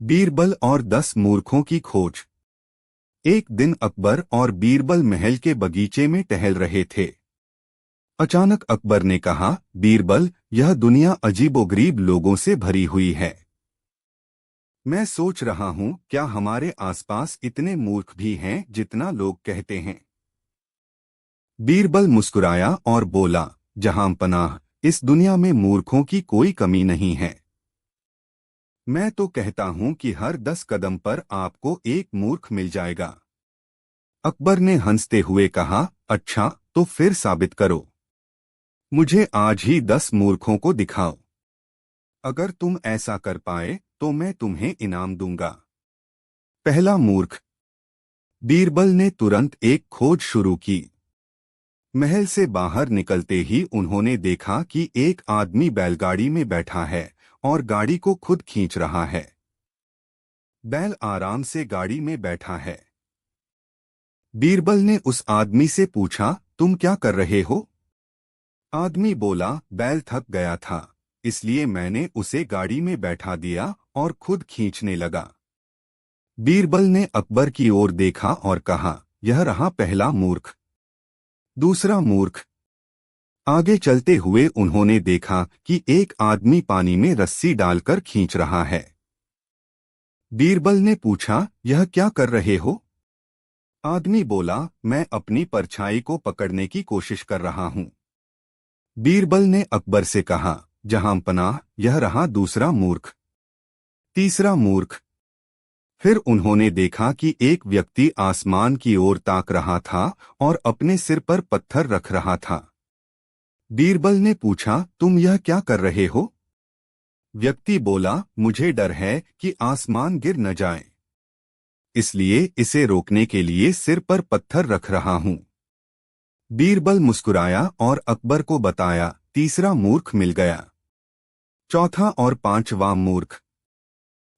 बीरबल और 10 मूर्खों की खोज। एक दिन अकबर और बीरबल महल के बगीचे में टहल रहे थे। अचानक अकबर ने कहा, बीरबल, यह दुनिया अजीबोगरीब लोगों से भरी हुई है। मैं सोच रहा हूँ, क्या हमारे आसपास इतने मूर्ख भी हैं जितना लोग कहते हैं। बीरबल मुस्कुराया और बोला, जहांपनाह, इस दुनिया में मूर्खों की कोई कमी नहीं है। मैं तो कहता हूं कि हर 10 कदम पर आपको एक मूर्ख मिल जाएगा। अकबर ने हंसते हुए कहा, अच्छा, तो फिर साबित करो। मुझे आज ही 10 मूर्खों को दिखाओ। अगर तुम ऐसा कर पाए तो मैं तुम्हें इनाम दूंगा। पहला मूर्ख। बीरबल ने तुरंत एक खोज शुरू की। महल से बाहर निकलते ही उन्होंने देखा कि एक आदमी बैलगाड़ी में बैठा है और गाड़ी को खुद खींच रहा है। बैल आराम से गाड़ी में बैठा है। बीरबल ने उस आदमी से पूछा, तुम क्या कर रहे हो? आदमी बोला, बैल थक गया था, इसलिए मैंने उसे गाड़ी में बैठा दिया और खुद खींचने लगा। बीरबल ने अकबर की ओर देखा और कहा, यह रहा पहला मूर्ख। दूसरा मूर्ख। आगे चलते हुए उन्होंने देखा कि एक आदमी पानी में रस्सी डालकर खींच रहा है। बीरबल ने पूछा, यह क्या कर रहे हो? आदमी बोला, मैं अपनी परछाई को पकड़ने की कोशिश कर रहा हूं। बीरबल ने अकबर से कहा, जहांपनाह, यह रहा दूसरा मूर्ख। तीसरा मूर्ख। फिर उन्होंने देखा कि एक व्यक्ति आसमान की ओर ताक रहा था और अपने सिर पर पत्थर रख रहा था। बीरबल ने पूछा, तुम यह क्या कर रहे हो? व्यक्ति बोला, मुझे डर है कि आसमान गिर न जाए, इसलिए इसे रोकने के लिए सिर पर पत्थर रख रहा हूं। बीरबल मुस्कुराया और अकबर को बताया, तीसरा मूर्ख मिल गया। चौथा और पांचवा मूर्ख।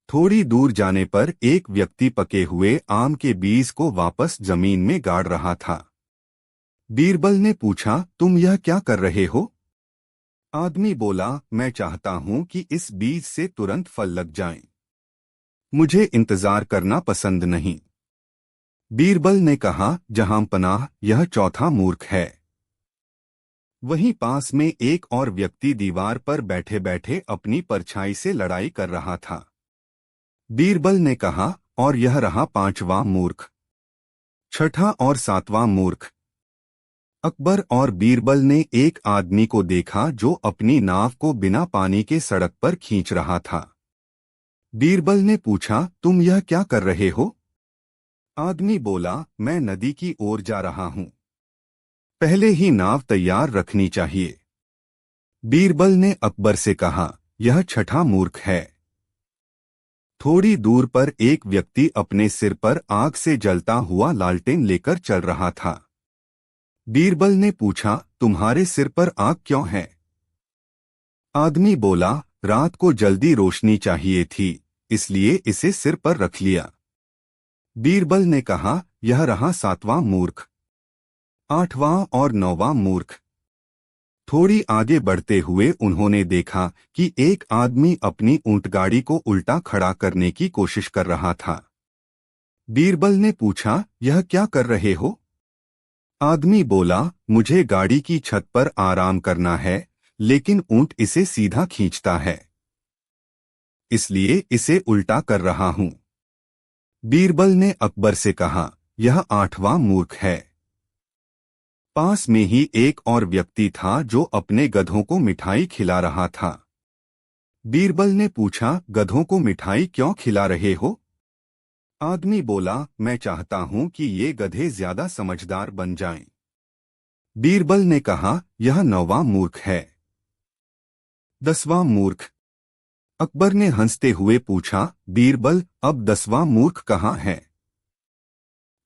थोड़ी दूर जाने पर एक व्यक्ति पके हुए आम के बीज को वापस जमीन में गाड़ रहा था। बीरबल ने पूछा, तुम यह क्या कर रहे हो? आदमी बोला, मैं चाहता हूं कि इस बीज से तुरंत फल लग जाएं। मुझे इंतजार करना पसंद नहीं। बीरबल ने कहा, जहांपनाह, यह चौथा मूर्ख है। वहीं पास में एक और व्यक्ति दीवार पर बैठे बैठे अपनी परछाई से लड़ाई कर रहा था। बीरबल ने कहा, और यह रहा पांचवा मूर्ख। छठा और सातवां मूर्ख। अकबर और बीरबल ने एक आदमी को देखा जो अपनी नाव को बिना पानी के सड़क पर खींच रहा था। बीरबल ने पूछा, तुम यह क्या कर रहे हो? आदमी बोला, मैं नदी की ओर जा रहा हूं। पहले ही नाव तैयार रखनी चाहिए। बीरबल ने अकबर से कहा, यह छठा मूर्ख है। थोड़ी दूर पर एक व्यक्ति अपने सिर पर आग से जलता हुआ लालटेन लेकर चल रहा था। बीरबल ने पूछा, तुम्हारे सिर पर आग क्यों है? आदमी बोला, रात को जल्दी रोशनी चाहिए थी, इसलिए इसे सिर पर रख लिया। बीरबल ने कहा, यह रहा सातवां मूर्ख। आठवां और नौवां मूर्ख। थोड़ी आगे बढ़ते हुए उन्होंने देखा कि एक आदमी अपनी ऊंटगाड़ी को उल्टा खड़ा करने की कोशिश कर रहा था। बीरबल ने पूछा, यह क्या कर रहे हो? आदमी बोला, मुझे गाड़ी की छत पर आराम करना है, लेकिन ऊंट इसे सीधा खींचता है, इसलिए इसे उल्टा कर रहा हूं। बीरबल ने अकबर से कहा, यह आठवां मूर्ख है। पास में ही एक और व्यक्ति था जो अपने गधों को मिठाई खिला रहा था। बीरबल ने पूछा, गधों को मिठाई क्यों खिला रहे हो? आदमी बोला, मैं चाहता हूं कि ये गधे ज्यादा समझदार बन जाएं। बीरबल ने कहा, यह नौवां मूर्ख है। 10वां मूर्ख। अकबर ने हंसते हुए पूछा, बीरबल, अब 10वां मूर्ख कहाँ है?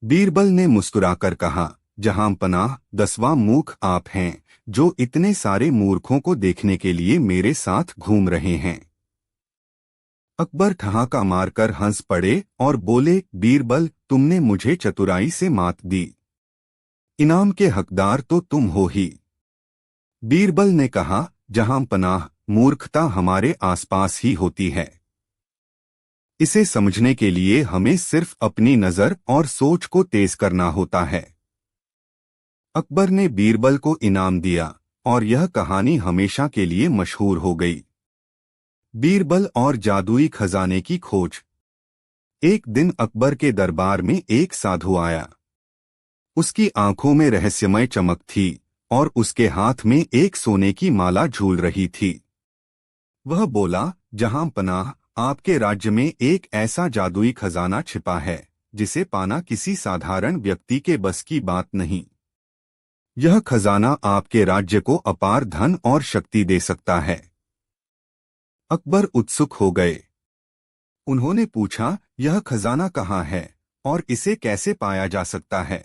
बीरबल ने मुस्कुराकर कहा, जहांपनाह, 10वां मूर्ख आप हैं, जो इतने सारे मूर्खों को देखने के लिए मेरे साथ घूम रहे हैं। अकबर ठहाका मारकर हंस पड़े और बोले, बीरबल, तुमने मुझे चतुराई से मात दी। इनाम के हकदार तो तुम हो ही। बीरबल ने कहा, जहांपनाह, मूर्खता हमारे आसपास ही होती है। इसे समझने के लिए हमें सिर्फ अपनी नजर और सोच को तेज करना होता है। अकबर ने बीरबल को इनाम दिया और यह कहानी हमेशा के लिए मशहूर हो गई। बीरबल और जादुई खजाने की खोज। एक दिन अकबर के दरबार में एक साधु आया। उसकी आंखों में रहस्यमय चमक थी और उसके हाथ में एक सोने की माला झूल रही थी। वह बोला, जहां पनाह, आपके राज्य में एक ऐसा जादुई खजाना छिपा है जिसे पाना किसी साधारण व्यक्ति के बस की बात नहीं। यह खजाना आपके राज्य को अपार धन और शक्ति दे सकता है। अकबर उत्सुक हो गए। उन्होंने पूछा, यह खजाना कहाँ है और इसे कैसे पाया जा सकता है?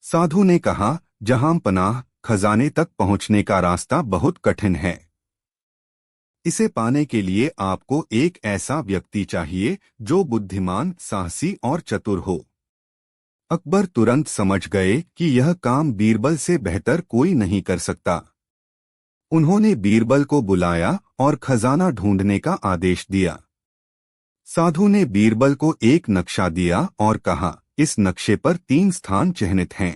साधु ने कहा, जहां पनाह, खजाने तक पहुंचने का रास्ता बहुत कठिन है। इसे पाने के लिए आपको एक ऐसा व्यक्ति चाहिए जो बुद्धिमान, साहसी और चतुर हो। अकबर तुरंत समझ गए कि यह काम बीरबल से बेहतर कोई नहीं कर सकता। उन्होंने बीरबल को बुलाया और खजाना ढूंढने का आदेश दिया। साधु ने बीरबल को एक नक्शा दिया और कहा, इस नक्शे पर 3 स्थान चिह्नित हैं।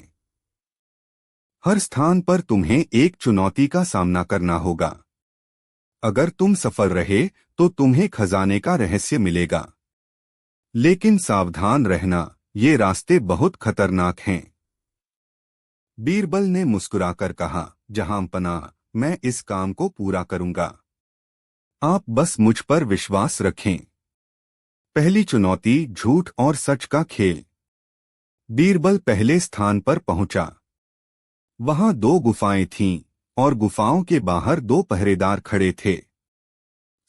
हर स्थान पर तुम्हें एक चुनौती का सामना करना होगा। अगर तुम सफल रहे तो तुम्हें खजाने का रहस्य मिलेगा। लेकिन सावधान रहना, ये रास्ते बहुत खतरनाक हैं। बीरबल ने मुस्कुराकर कहा, जहां पनाह, मैं इस काम को पूरा करूंगा। आप बस मुझ पर विश्वास रखें। पहली चुनौती, झूठ और सच का खेल। बीरबल पहले स्थान पर पहुंचा। वहां 2 गुफाएं थीं और गुफाओं के बाहर 2 पहरेदार खड़े थे।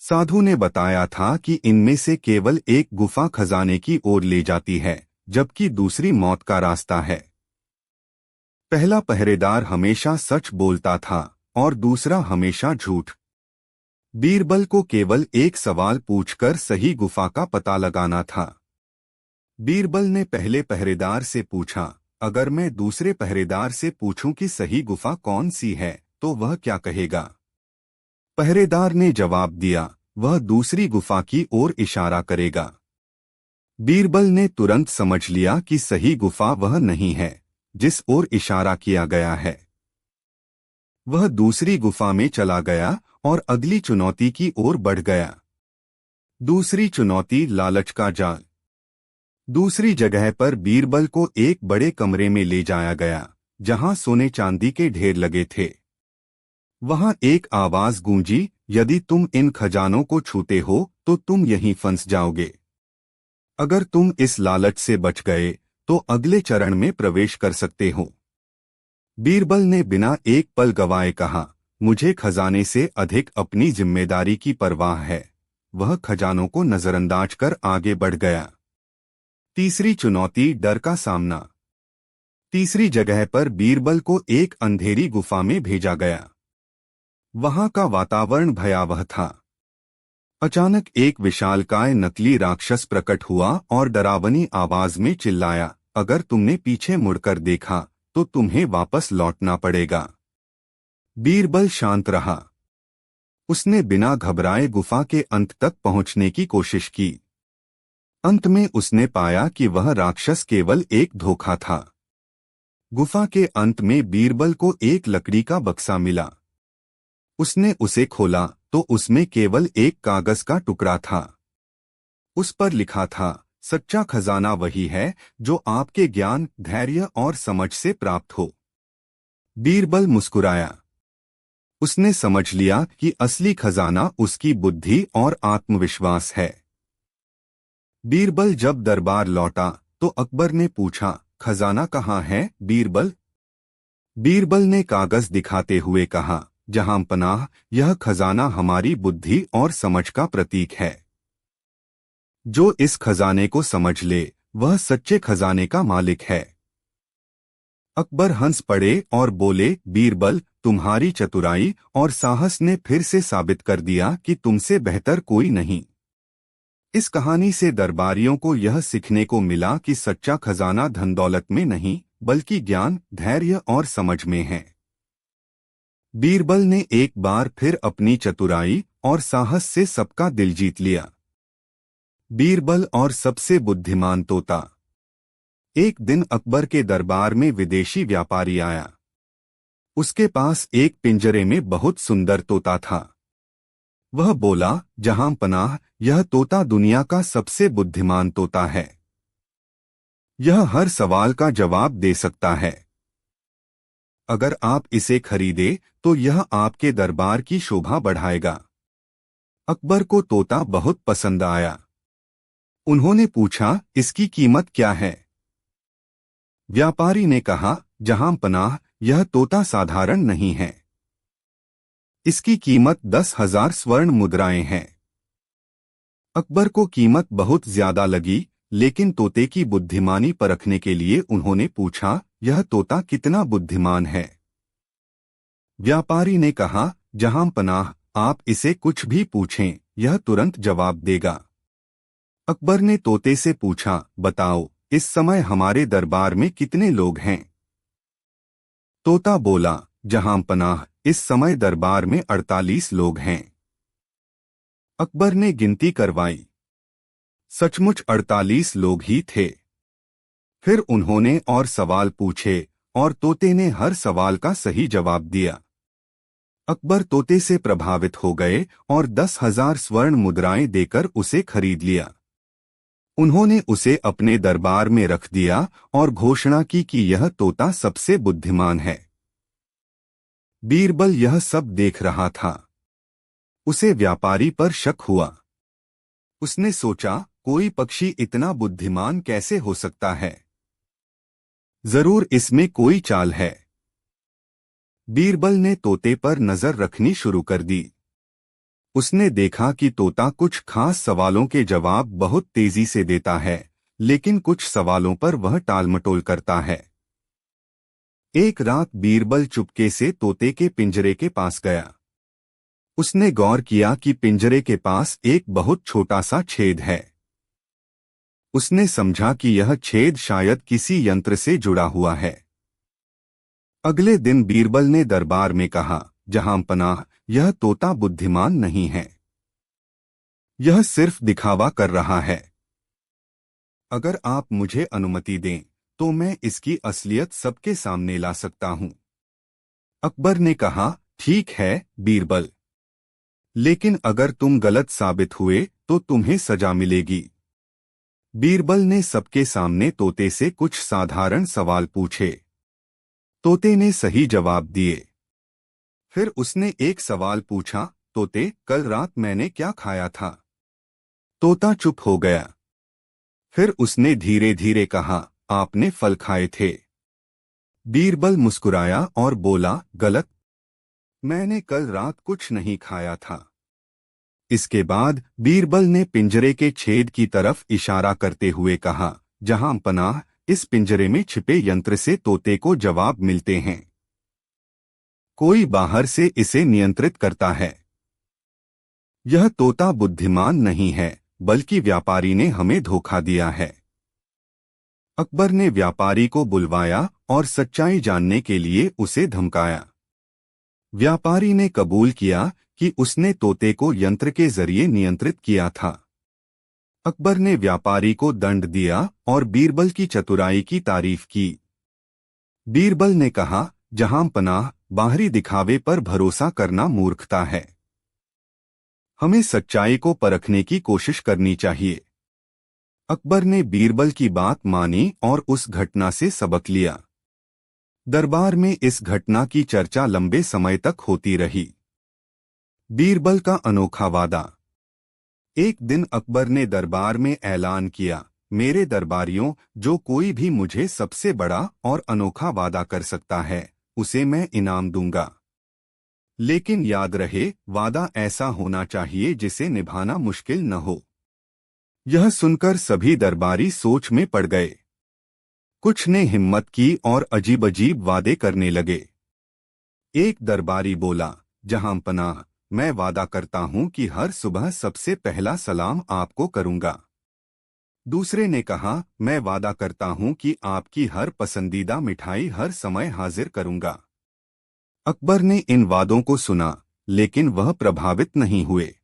साधु ने बताया था कि इनमें से केवल एक गुफा खजाने की ओर ले जाती है, जबकि दूसरी मौत का रास्ता है। पहला पहरेदार हमेशा सच बोलता था और दूसरा हमेशा झूठ। बीरबल को केवल एक सवाल पूछकर सही गुफा का पता लगाना था। बीरबल ने पहले पहरेदार से पूछा, अगर मैं दूसरे पहरेदार से पूछूं कि सही गुफा कौन सी है, तो वह क्या कहेगा? पहरेदार ने जवाब दिया, वह दूसरी गुफा की ओर इशारा करेगा। बीरबल ने तुरंत समझ लिया कि सही गुफा वह नहीं है जिस ओर इशारा किया गया है। वह दूसरी गुफा में चला गया और अगली चुनौती की ओर बढ़ गया। दूसरी चुनौती, लालच का जाल। दूसरी जगह पर बीरबल को एक बड़े कमरे में ले जाया गया, जहां सोने चांदी के ढेर लगे थे। वहां एक आवाज गूंजी, यदि तुम इन खजानों को छूते हो तो तुम यहीं फंस जाओगे। अगर तुम इस लालच से बच गए तो अगले चरण में प्रवेश कर सकते हो। बीरबल ने बिना एक पल गवाए कहा, मुझे खजाने से अधिक अपनी जिम्मेदारी की परवाह है। वह खजानों को नजरअंदाज कर आगे बढ़ गया। तीसरी चुनौती, डर का सामना। तीसरी जगह पर बीरबल को एक अंधेरी गुफा में भेजा गया। वहां का वातावरण भयावह था। अचानक एक विशालकाय नकली राक्षस प्रकट हुआ और डरावनी आवाज में चिल्लाया, अगर तुमने पीछे मुड़कर देखा तो तुम्हें वापस लौटना पड़ेगा। बीरबल शांत रहा। उसने बिना घबराए गुफा के अंत तक पहुंचने की कोशिश की। अंत में उसने पाया कि वह राक्षस केवल एक धोखा था। गुफा के अंत में बीरबल को एक लकड़ी का बक्सा मिला। उसने उसे खोला तो उसमें केवल एक कागज का टुकड़ा था। उस पर लिखा था, सच्चा खजाना वही है जो आपके ज्ञान, धैर्य और समझ से प्राप्त हो। बीरबल मुस्कुराया। उसने समझ लिया कि असली खजाना उसकी बुद्धि और आत्मविश्वास है। बीरबल जब दरबार लौटा तो अकबर ने पूछा, खजाना कहाँ है बीरबल? बीरबल ने कागज दिखाते हुए कहा, जहां पनाह, यह खजाना हमारी बुद्धि और समझ का प्रतीक है। जो इस खजाने को समझ ले वह सच्चे खजाने का मालिक है। अकबर हंस पड़े और बोले, बीरबल, तुम्हारी चतुराई और साहस ने फिर से साबित कर दिया कि तुमसे बेहतर कोई नहीं। इस कहानी से दरबारियों को यह सीखने को मिला कि सच्चा खजाना धन दौलत में नहीं बल्कि ज्ञान, धैर्य और समझ में है। बीरबल ने एक बार फिर अपनी चतुराई और साहस से सबका दिल जीत लिया। बीरबल और सबसे बुद्धिमान तोता। एक दिन अकबर के दरबार में विदेशी व्यापारी आया। उसके पास एक पिंजरे में बहुत सुंदर तोता था। वह बोला, जहां पनाह, यह तोता दुनिया का सबसे बुद्धिमान तोता है। यह हर सवाल का जवाब दे सकता है। अगर आप इसे खरीदे तो यह आपके दरबार की शोभा बढ़ाएगा। अकबर को तोता बहुत पसंद आया। उन्होंने पूछा, इसकी कीमत क्या है? व्यापारी ने कहा, जहां पनाह, यह तोता साधारण नहीं है। इसकी कीमत 10,000 स्वर्ण मुद्राएं हैं। अकबर को कीमत बहुत ज्यादा लगी, लेकिन तोते की बुद्धिमानी परखने के लिए उन्होंने पूछा, यह तोता कितना बुद्धिमान है? व्यापारी ने कहा, जहां पनाह, आप इसे कुछ भी पूछें, यह तुरंत जवाब देगा। अकबर ने तोते से पूछा, बताओ, इस समय हमारे दरबार में कितने लोग हैं? तोता बोला, जहां पनाह, इस समय दरबार में 48 लोग हैं। अकबर ने गिनती करवाई। सचमुच 48 लोग ही थे। फिर उन्होंने और सवाल पूछे और तोते ने हर सवाल का सही जवाब दिया। अकबर तोते से प्रभावित हो गए और 10,000 स्वर्ण मुद्राएं देकर उसे खरीद लिया। उन्होंने उसे अपने दरबार में रख दिया और घोषणा की कि यह तोता सबसे बुद्धिमान है। बीरबल यह सब देख रहा था। उसे व्यापारी पर शक हुआ। उसने सोचा, कोई पक्षी इतना बुद्धिमान कैसे हो सकता है? जरूर इसमें कोई चाल है। बीरबल ने तोते पर नजर रखनी शुरू कर दी। उसने देखा कि तोता कुछ खास सवालों के जवाब बहुत तेजी से देता है, लेकिन कुछ सवालों पर वह टालमटोल करता है। एक रात बीरबल चुपके से तोते के पिंजरे के पास गया। उसने गौर किया कि पिंजरे के पास एक बहुत छोटा सा छेद है। उसने समझा कि यह छेद शायद किसी यंत्र से जुड़ा हुआ है। अगले दिन बीरबल ने दरबार में कहा, जहां पनाह, यह तोता बुद्धिमान नहीं है। यह सिर्फ दिखावा कर रहा है। अगर आप मुझे अनुमति दें तो मैं इसकी असलियत सबके सामने ला सकता हूं। अकबर ने कहा, ठीक है बीरबल, लेकिन अगर तुम गलत साबित हुए तो तुम्हें सजा मिलेगी। बीरबल ने सबके सामने तोते से कुछ साधारण सवाल पूछे। तोते ने सही जवाब दिए। फिर उसने एक सवाल पूछा, तोते, कल रात मैंने क्या खाया था? तोता चुप हो गया। फिर उसने धीरे धीरे कहा, आपने फल खाए थे। बीरबल मुस्कुराया और बोला, गलत, मैंने कल रात कुछ नहीं खाया था। इसके बाद बीरबल ने पिंजरे के छेद की तरफ इशारा करते हुए कहा, जहां पनाह, इस पिंजरे में छिपे यंत्र से तोते को जवाब मिलते हैं। कोई बाहर से इसे नियंत्रित करता है। यह तोता बुद्धिमान नहीं है, बल्कि व्यापारी ने हमें धोखा दिया है। अकबर ने व्यापारी को बुलवाया और सच्चाई जानने के लिए उसे धमकाया। व्यापारी ने कबूल किया कि उसने तोते को यंत्र के जरिए नियंत्रित किया था। अकबर ने व्यापारी को दंड दिया और बीरबल की चतुराई की तारीफ की। बीरबल ने कहा, जहां पनाह, बाहरी दिखावे पर भरोसा करना मूर्खता है। हमें सच्चाई को परखने की कोशिश करनी चाहिए। अकबर ने बीरबल की बात मानी और उस घटना से सबक लिया। दरबार में इस घटना की चर्चा लंबे समय तक होती रही। बीरबल का अनोखा वादा। एक दिन अकबर ने दरबार में ऐलान किया, मेरे दरबारियों, जो कोई भी मुझे सबसे बड़ा और अनोखा वादा कर सकता है, उसे मैं इनाम दूंगा। लेकिन याद रहे, वादा ऐसा होना चाहिए जिसे निभाना मुश्किल न हो। यह सुनकर सभी दरबारी सोच में पड़ गए। कुछ ने हिम्मत की और अजीब अजीब वादे करने लगे। एक दरबारी बोला, जहां पनाह, मैं वादा करता हूं कि हर सुबह सबसे पहला सलाम आपको करूंगा। दूसरे ने कहा, मैं वादा करता हूं कि आपकी हर पसंदीदा मिठाई हर समय हाजिर करूंगा। अकबर ने इन वादों को सुना, लेकिन वह प्रभावित नहीं हुए।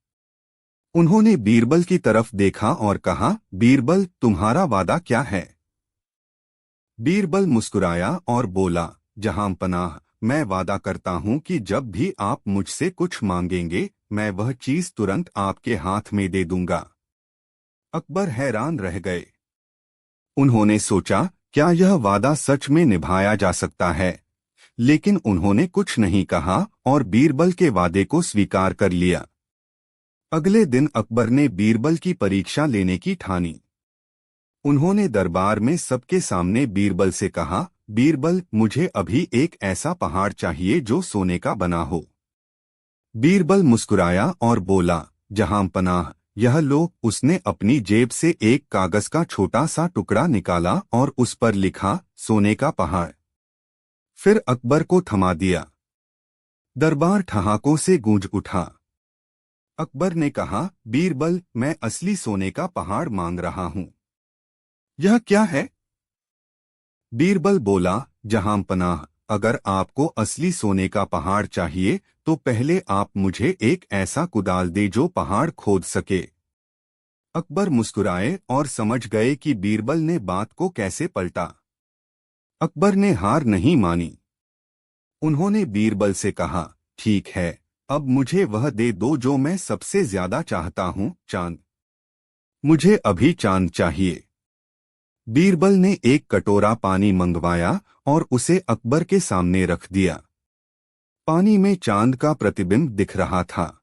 उन्होंने बीरबल की तरफ देखा और कहा, बीरबल, तुम्हारा वादा क्या है? बीरबल मुस्कुराया और बोला, जहां पनाह, मैं वादा करता हूं कि जब भी आप मुझसे कुछ मांगेंगे मैं वह चीज तुरंत आपके हाथ में दे दूंगा। अकबर हैरान रह गए। उन्होंने सोचा, क्या यह वादा सच में निभाया जा सकता है? लेकिन उन्होंने कुछ नहीं कहा और बीरबल के वादे को स्वीकार कर लिया। अगले दिन अकबर ने बीरबल की परीक्षा लेने की ठानी। उन्होंने दरबार में सबके सामने बीरबल से कहा, बीरबल, मुझे अभी एक ऐसा पहाड़ चाहिए जो सोने का बना हो। बीरबल मुस्कुराया और बोला, जहां पनाह, यह लो। उसने अपनी जेब से एक कागज का छोटा सा टुकड़ा निकाला और उस पर लिखा, सोने का पहाड़। फिर अकबर को थमा दिया। दरबार ठहाकों से गूंज उठा। अकबर ने कहा, बीरबल, मैं असली सोने का पहाड़ मांग रहा हूं। यह क्या है? बीरबल बोला, जहां पनाह, अगर आपको असली सोने का पहाड़ चाहिए तो पहले आप मुझे एक ऐसा कुदाल दे जो पहाड़ खोद सके। अकबर मुस्कुराए और समझ गए कि बीरबल ने बात को कैसे पलटा। अकबर ने हार नहीं मानी। उन्होंने बीरबल से कहा, ठीक है, अब मुझे वह दे दो जो मैं सबसे ज्यादा चाहता हूं, चांद। मुझे अभी चांद चाहिए। बीरबल ने एक कटोरा पानी मंगवाया और उसे अकबर के सामने रख दिया। पानी में चांद का प्रतिबिंब दिख रहा था।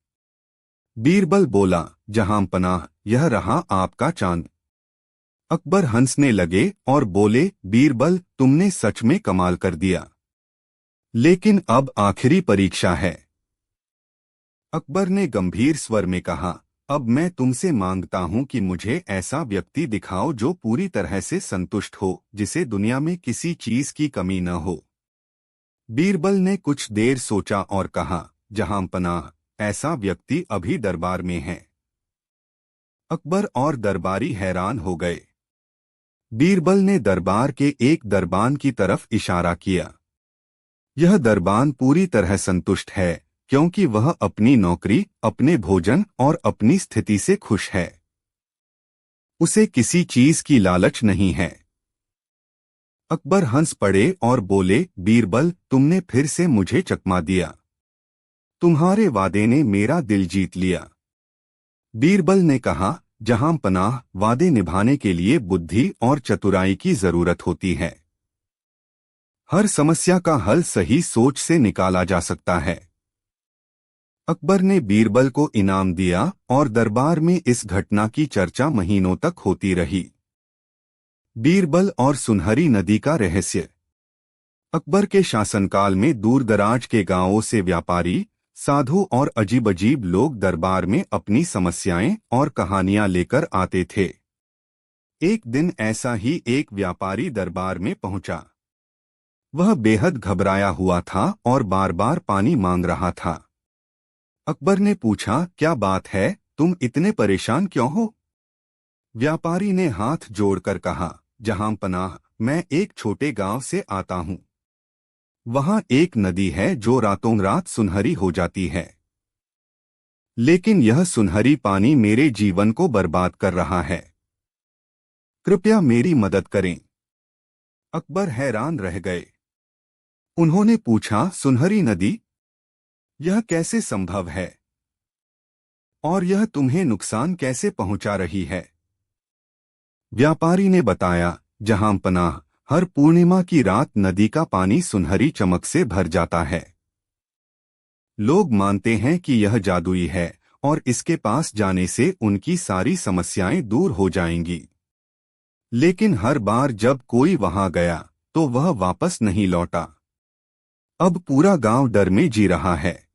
बीरबल बोला, जहां पनाह, यह रहा आपका चांद। अकबर हंसने लगे और बोले, बीरबल, तुमने सच में कमाल कर दिया। लेकिन अब आखिरी परीक्षा है। अकबर ने गंभीर स्वर में कहा, अब मैं तुमसे मांगता हूं कि मुझे ऐसा व्यक्ति दिखाओ जो पूरी तरह से संतुष्ट हो, जिसे दुनिया में किसी चीज की कमी न हो। बीरबल ने कुछ देर सोचा और कहा, जहां पनाह, ऐसा व्यक्ति अभी दरबार में है। अकबर और दरबारी हैरान हो गए। बीरबल ने दरबार के एक दरबान की तरफ इशारा किया। यह दरबान पूरी तरह संतुष्ट है क्योंकि वह अपनी नौकरी, अपने भोजन और अपनी स्थिति से खुश है। उसे किसी चीज की लालच नहीं है। अकबर हंस पड़े और बोले, बीरबल, तुमने फिर से मुझे चकमा दिया। तुम्हारे वादे ने मेरा दिल जीत लिया। बीरबल ने कहा, जहां पनाह, वादे निभाने के लिए बुद्धि और चतुराई की जरूरत होती है। हर समस्या का हल सही सोच से निकाला जा सकता है। अकबर ने बीरबल को इनाम दिया और दरबार में इस घटना की चर्चा महीनों तक होती रही। बीरबल और सुनहरी नदी का रहस्य। अकबर के शासनकाल में दूर दराज के गांवों से व्यापारी, साधु और अजीब अजीब लोग दरबार में अपनी समस्याएं और कहानियां लेकर आते थे। एक दिन ऐसा ही एक व्यापारी दरबार में पहुंचा। वह बेहद घबराया हुआ था और बार बार पानी मांग रहा था। अकबर ने पूछा, क्या बात है, तुम इतने परेशान क्यों हो? व्यापारी ने हाथ जोड़कर कहा, जहां पनाह, मैं एक छोटे गांव से आता हूं। वहां एक नदी है जो रातों रात सुनहरी हो जाती है। लेकिन यह सुनहरी पानी मेरे जीवन को बर्बाद कर रहा है। कृपया मेरी मदद करें। अकबर हैरान रह गए। उन्होंने पूछा, सुनहरी नदी? यह कैसे संभव है? और यह तुम्हें नुकसान कैसे पहुंचा रही है? व्यापारी ने बताया, जहां पनाह, हर पूर्णिमा की रात नदी का पानी सुनहरी चमक से भर जाता है। लोग मानते हैं कि यह जादुई है और इसके पास जाने से उनकी सारी समस्याएं दूर हो जाएंगी। लेकिन हर बार जब कोई वहां गया तो वह वापस नहीं लौटा। अब पूरा गांव डर में जी रहा है।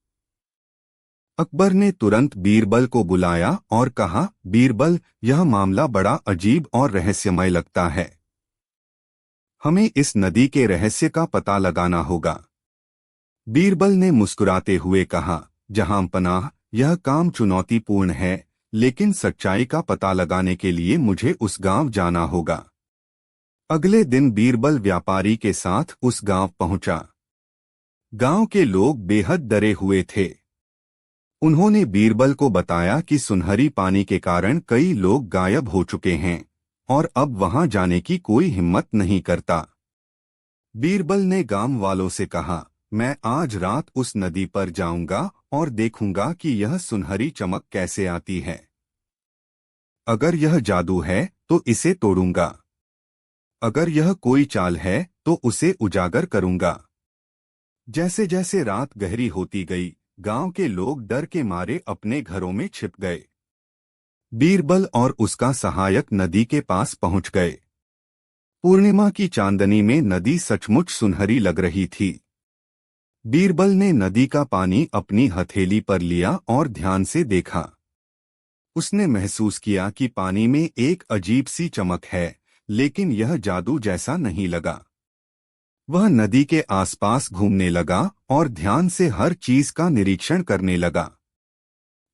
अकबर ने तुरंत बीरबल को बुलाया और कहा, बीरबल, यह मामला बड़ा अजीब और रहस्यमय लगता है। हमें इस नदी के रहस्य का पता लगाना होगा। बीरबल ने मुस्कुराते हुए कहा, जहां पनाह, यह काम चुनौतीपूर्ण है, लेकिन सच्चाई का पता लगाने के लिए मुझे उस गांव जाना होगा। अगले दिन बीरबल व्यापारी के साथ उस गांव पहुंचा। गांव के लोग बेहद डरे हुए थे। उन्होंने बीरबल को बताया कि सुनहरी पानी के कारण कई लोग गायब हो चुके हैं और अब वहां जाने की कोई हिम्मत नहीं करता। बीरबल ने गांव वालों से कहा, मैं आज रात उस नदी पर जाऊंगा और देखूंगा कि यह सुनहरी चमक कैसे आती है। अगर यह जादू है तो इसे तोड़ूंगा। अगर यह कोई चाल है तो उसे उजागर करूंगा। जैसे जैसे रात गहरी होती गई, गांव के लोग डर के मारे अपने घरों में छिप गए। बीरबल और उसका सहायक नदी के पास पहुंच गए। पूर्णिमा की चांदनी में नदी सचमुच सुनहरी लग रही थी। बीरबल ने नदी का पानी अपनी हथेली पर लिया और ध्यान से देखा। उसने महसूस किया कि पानी में एक अजीब सी चमक है, लेकिन यह जादू जैसा नहीं लगा। वह नदी के आसपास घूमने लगा और ध्यान से हर चीज का निरीक्षण करने लगा।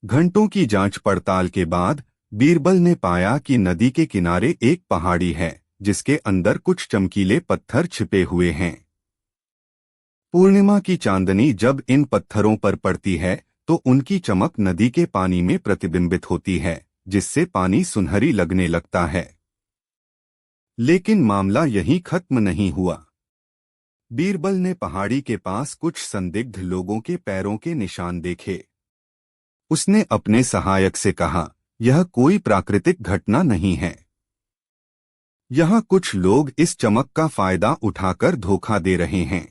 घंटों की जांच पड़ताल के बाद बीरबल ने पाया कि नदी के किनारे एक पहाड़ी है, जिसके अंदर कुछ चमकीले पत्थर छिपे हुए हैं। पूर्णिमा की चांदनी जब इन पत्थरों पर पड़ती है तो उनकी चमक नदी के पानी में प्रतिबिंबित होती है, जिससे पानी सुनहरी लगने लगता है। लेकिन मामला यहीं खत्म नहीं हुआ। बीरबल ने पहाड़ी के पास कुछ संदिग्ध लोगों के पैरों के निशान देखे। उसने अपने सहायक से कहा, यह कोई प्राकृतिक घटना नहीं है। यहाँ कुछ लोग इस चमक का फायदा उठाकर धोखा दे रहे हैं।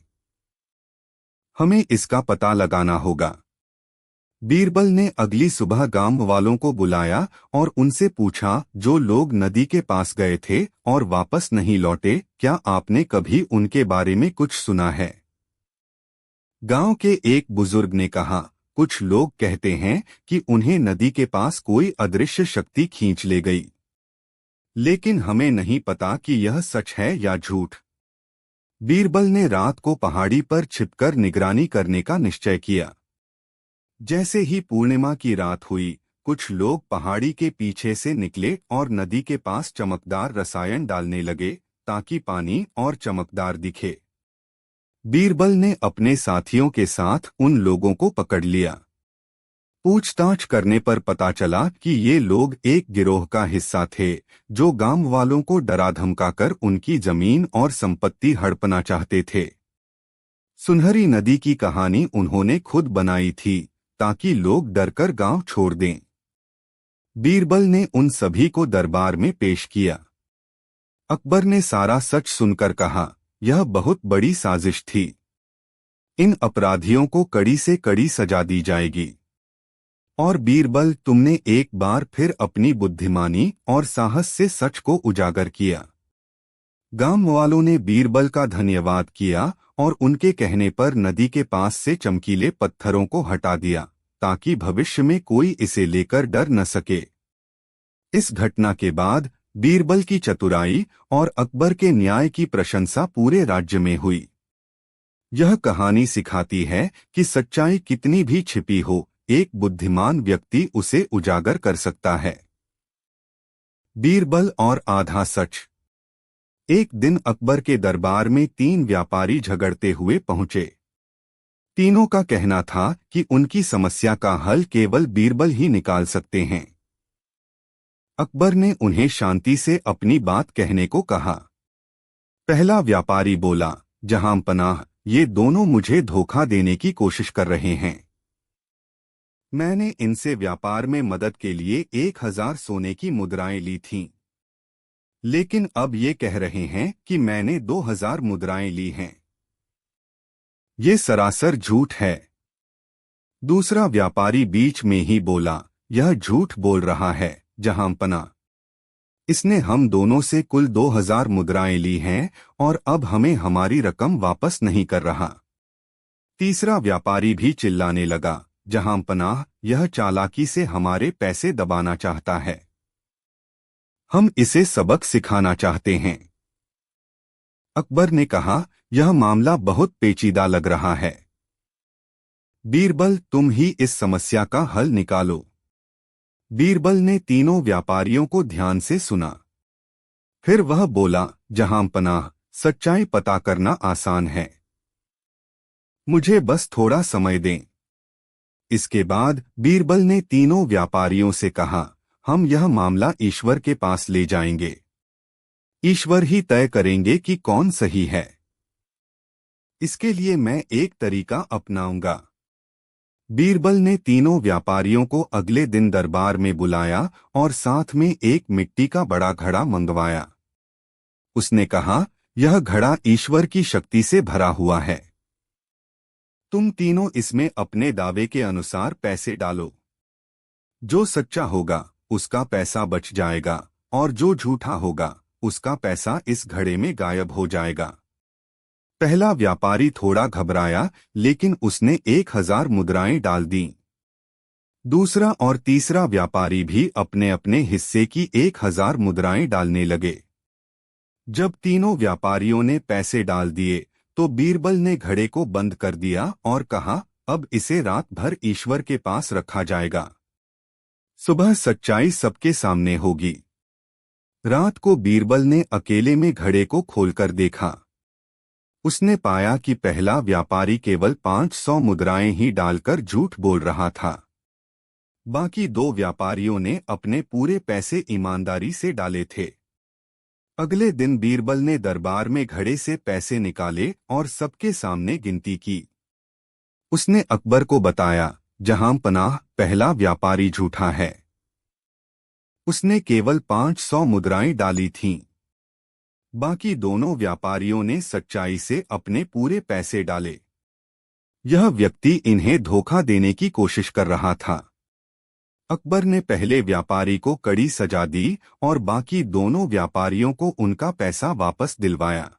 हमें इसका पता लगाना होगा। बीरबल ने अगली सुबह गांव वालों को बुलाया और उनसे पूछा, जो लोग नदी के पास गए थे और वापस नहीं लौटे, क्या आपने कभी उनके बारे में कुछ सुना है? गांव के एक बुजुर्ग ने कहा, कुछ लोग कहते हैं कि उन्हें नदी के पास कोई अदृश्य शक्ति खींच ले गई, लेकिन हमें नहीं पता कि यह सच है या झूठ। बीरबल ने रात को पहाड़ी पर छिपकर निगरानी करने का निश्चय किया। जैसे ही पूर्णिमा की रात हुई, कुछ लोग पहाड़ी के पीछे से निकले और नदी के पास चमकदार रसायन डालने लगे ताकि पानी और चमकदार दिखे। बीरबल ने अपने साथियों के साथ उन लोगों को पकड़ लिया। पूछताछ करने पर पता चला कि ये लोग एक गिरोह का हिस्सा थे, जो गांव वालों को डरा धमकाकर उनकी जमीन और संपत्ति हड़पना चाहते थे। सुनहरी नदी की कहानी उन्होंने खुद बनाई थी ताकि लोग डरकर गांव छोड़ दें। बीरबल ने उन सभी को दरबार में पेश किया। अकबर ने सारा सच सुनकर कहा, यह बहुत बड़ी साजिश थी। इन अपराधियों को कड़ी से कड़ी सजा दी जाएगी। और बीरबल, तुमने एक बार फिर अपनी बुद्धिमानी और साहस से सच को उजागर किया। गांव वालों ने बीरबल का धन्यवाद किया और उनके कहने पर नदी के पास से चमकीले पत्थरों को हटा दिया ताकि भविष्य में कोई इसे लेकर डर न सके। इस घटना के बाद बीरबल की चतुराई और अकबर के न्याय की प्रशंसा पूरे राज्य में हुई। यह कहानी सिखाती है कि सच्चाई कितनी भी छिपी हो, एक बुद्धिमान व्यक्ति उसे उजागर कर सकता है। बीरबल और आधा सच। एक दिन अकबर के दरबार में 3 व्यापारी झगड़ते हुए पहुंचे। तीनों का कहना था कि उनकी समस्या का हल केवल बीरबल ही निकाल सकते हैं। अकबर ने उन्हें शांति से अपनी बात कहने को कहा। पहला व्यापारी बोला, जहां पनाह, ये दोनों मुझे धोखा देने की कोशिश कर रहे हैं। मैंने इनसे व्यापार में मदद के लिए 1000 सोने की मुद्राएं ली थीं, लेकिन अब ये कह रहे हैं कि मैंने 2000 मुद्राएं ली हैं। ये सरासर झूठ है। दूसरा व्यापारी बीच में ही बोला, यह झूठ बोल रहा है जहांपना। इसने हम दोनों से कुल 2000 मुद्राएं ली हैं और अब हमें हमारी रकम वापस नहीं कर रहा। तीसरा व्यापारी भी चिल्लाने लगा, जहांपनाह, यह चालाकी से हमारे पैसे दबाना चाहता है। हम इसे सबक सिखाना चाहते हैं। अकबर ने कहा, यह मामला बहुत पेचीदा लग रहा है। बीरबल, तुम ही इस समस्या का हल निकालो। बीरबल ने तीनों व्यापारियों को ध्यान से सुना। फिर वह बोला, जहांपनाह, सच्चाई पता करना आसान है। मुझे बस थोड़ा समय दें। इसके बाद बीरबल ने तीनों व्यापारियों से कहा, हम यह मामला ईश्वर के पास ले जाएंगे। ईश्वर ही तय करेंगे कि कौन सही है। इसके लिए मैं एक तरीका अपनाऊंगा। बीरबल ने तीनों व्यापारियों को अगले दिन दरबार में बुलाया और साथ में एक मिट्टी का बड़ा घड़ा मंगवाया। उसने कहा, यह घड़ा ईश्वर की शक्ति से भरा हुआ है। तुम तीनों इसमें अपने दावे के अनुसार पैसे डालो। जो सच्चा होगा उसका पैसा बच जाएगा और जो झूठा होगा उसका पैसा इस घड़े में गायब हो जाएगा। पहला व्यापारी थोड़ा घबराया, लेकिन उसने 1000 मुद्राएं डाल दीं। दूसरा और तीसरा व्यापारी भी अपने अपने हिस्से की 1000 मुद्राएं डालने लगे। जब तीनों व्यापारियों ने पैसे डाल दिए तो बीरबल ने घड़े को बंद कर दिया और कहा, अब इसे रात भर ईश्वर के पास रखा जाएगा। सुबह सच्चाई सबके सामने होगी। रात को बीरबल ने अकेले में घड़े को खोलकर देखा। उसने पाया कि पहला व्यापारी केवल 500 मुद्राएं ही डालकर झूठ बोल रहा था। बाकी 2 व्यापारियों ने अपने पूरे पैसे ईमानदारी से डाले थे। अगले दिन बीरबल ने दरबार में घड़े से पैसे निकाले और सबके सामने गिनती की। उसने अकबर को बताया, जहां पनाह पहला व्यापारी झूठा है। उसने केवल 500 मुद्राएं डाली थीं। बाकी दोनों व्यापारियों ने सच्चाई से अपने पूरे पैसे डाले। यह व्यक्ति इन्हें धोखा देने की कोशिश कर रहा था। अकबर ने पहले व्यापारी को कड़ी सजा दी और बाकी दोनों व्यापारियों को उनका पैसा वापस दिलवाया।